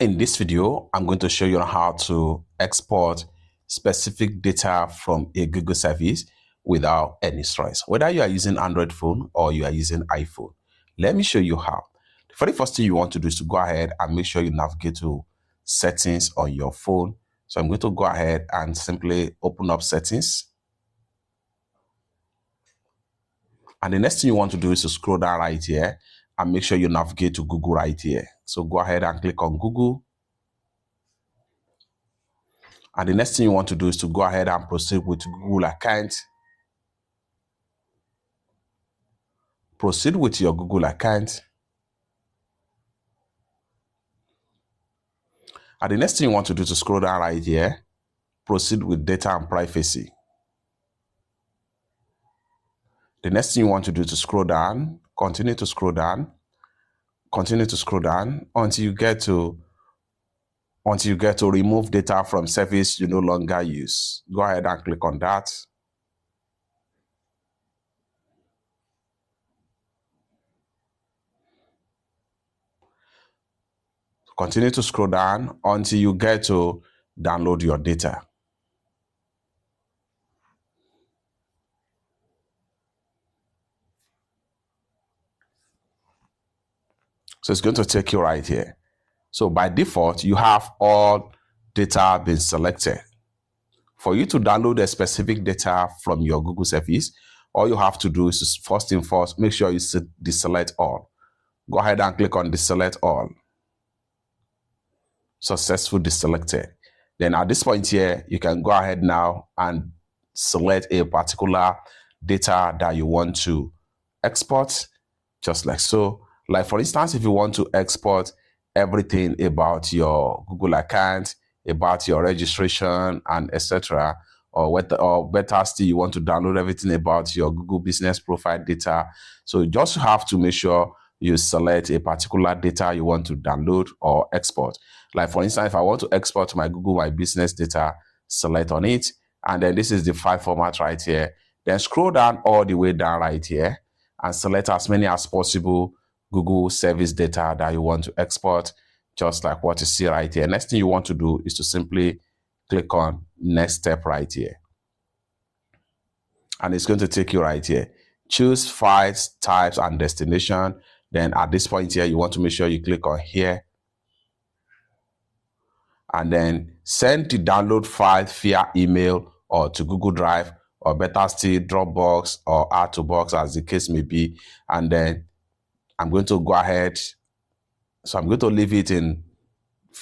In this video, I'm going to show you how to export specific data from a Google service without any stress, whether you are using Android phone or you are using iPhone. Let me show you how. The very first thing you want to do is to go ahead and make sure you navigate to settings on your phone. So I'm going to go ahead and simply open up settings. And the next thing you want to do is to scroll down right here and make sure you navigate to Google right here. So go ahead and click on Google. And the next thing you want to do is to go ahead and proceed with Google account. Proceed with your Google account. And the next thing you want to do is to scroll down right here. Proceed with data and privacy. The next thing you want to do is to scroll down. Continue to scroll down. Continue to scroll down until you get to remove data from service you no longer use. Go ahead and click on that. Continue to scroll down until you get to download your data. So it's going to take you right here. So by default, you have all data been selected. For you to download a specific data from your Google service, all you have to do is first thing first, make sure you deselect all. Go ahead and click on deselect all. Successful deselected. Then at this point here, you can go ahead now and select a particular data that you want to export, just like so. Like for instance, if you want to export everything about your Google account, about your registration and etc., or better still, you want to download everything about your Google business profile data. So you just have to make sure you select a particular data you want to download or export. Like for instance, if I want to export my Google My Business data, select on it, and then this is the file format right here. Then scroll down all the way down right here and select as many as possible Google service data that you want to export, just like what you see right here. Next thing you want to do is to simply click on next step right here. And it's going to take you right here. Choose files, types, and destination. Then at this point here, you want to make sure you click on here. And then send the download file via email or to Google Drive, or better still Dropbox or Add-to-Box, as the case may be. And then I'm going to go ahead. So I'm going to leave it in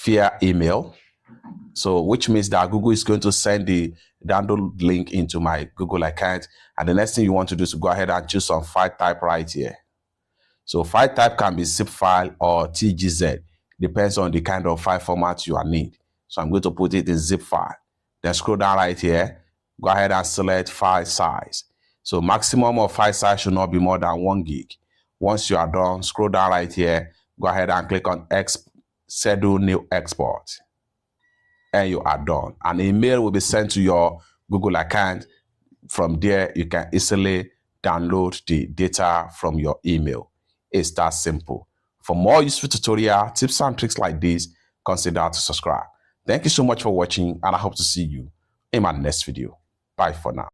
via email. So which means that Google is going to send the download link into my Google account. And the next thing you want to do is to go ahead and choose some file type right here. So file type can be zip file or TGZ. Depends on the kind of file format you need. So I'm going to put it in zip file. Then scroll down right here. Go ahead and select file size. So maximum of file size should not be more than 1 gig. Once you are done, scroll down right here. Go ahead and click on schedule new export. And you are done. An email will be sent to your Google account. From there, you can easily download the data from your email. It's that simple. For more useful tutorial tips and tricks like this, consider to subscribe. Thank you so much for watching, and I hope to see you in my next video. Bye for now.